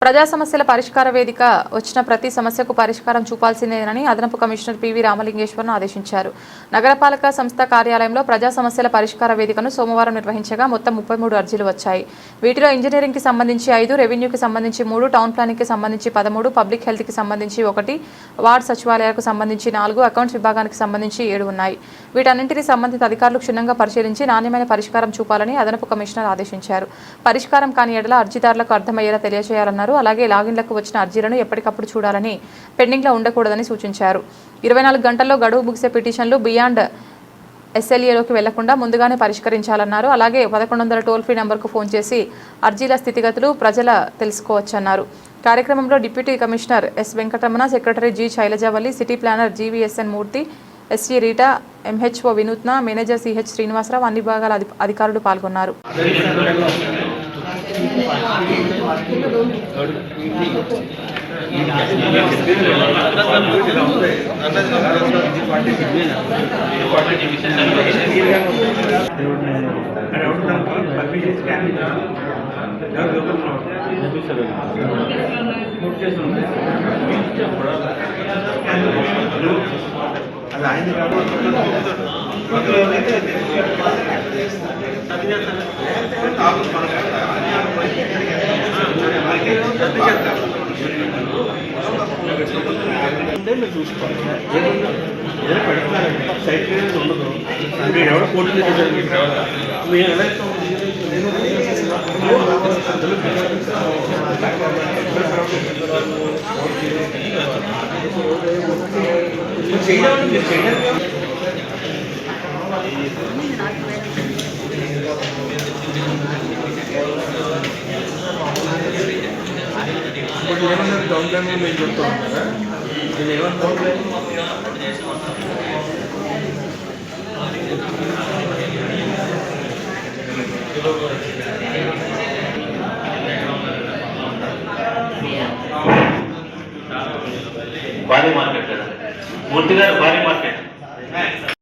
ప్రజా సమస్యల పరిష్కార వేదిక వచ్చిన ప్రతి సమస్యకు పరిష్కారం చూపాల్సిందేనని అదనపు కమిషనర్ పివి రామలింగేశ్వరన్ ఆదేశించారు. నగరపాలక సంస్థ కార్యాలయంలో ప్రజా సమస్యల పరిష్కార వేదికను సోమవారం నిర్వహించగా మొత్తం 33 అర్జీలు వచ్చాయి. వీటిలో ఇంజనీరింగ్ కి సంబంధించి 5, రెవెన్యూకి సంబంధించి 3, టౌన్ ప్లానింగ్ కి సంబంధించి 13, పబ్లిక్ హెల్త్ కి సంబంధించి 1, వార్డ్ సచివాలయాలకు సంబంధించి 4, అకౌంట్స్ విభాగానికి సంబంధించి 7 ఉన్నాయి. వీటన్నింటినీ సంబంధిత అధికారులు క్షుణ్ణంగా పరిశీలించి నాణ్యమైన పరిష్కారం చూపాలని అదనపు కమిషనర్ ఆదేశించారు. పరిష్కారం కాని ఎడల అర్జీదారులకు అర్థమయ్యేలా తెలియజేయాలన్నారు. అలాగే లాగిన్లకు వచ్చిన అర్జీలను ఎప్పటికప్పుడు చూడాలని, పెండింగ్లో ఉండకూడదని సూచించారు. 24 గంటల్లో గడువు ముగిసే పిటిషన్లు బియాండ్ ఎస్ఎల్ఏలోకి వెళ్లకుండా ముందుగానే పరిష్కరించాలన్నారు. అలాగే 1100 టోల్ ఫ్రీ నంబర్కు ఫోన్ చేసి అర్జీల స్థితిగతులు ప్రజల తెలుసుకోవచ్చన్నారు. కార్యక్రమంలో deputy commissioner S Venkataramana, secretary G Shailajavalli, city planner GVSN Murthy, SC Rita, MHO Vinutna, manager CH Srinivasarao, అన్ని విభాగాల అధికారులు పాల్గొన్నారు. చూసుకోవాలి సైట్ ఉండదు. ఎవరో కోర్టు ఏమన్నా డౌన్ పేమెంట్ మీరు చెప్తా ఉంటారా? నేను ఏమన్నా డౌన్ పేమెంట్ భారీ మార్కెట్ కదా, మూర్తి గారు భారీ మార్కెట్.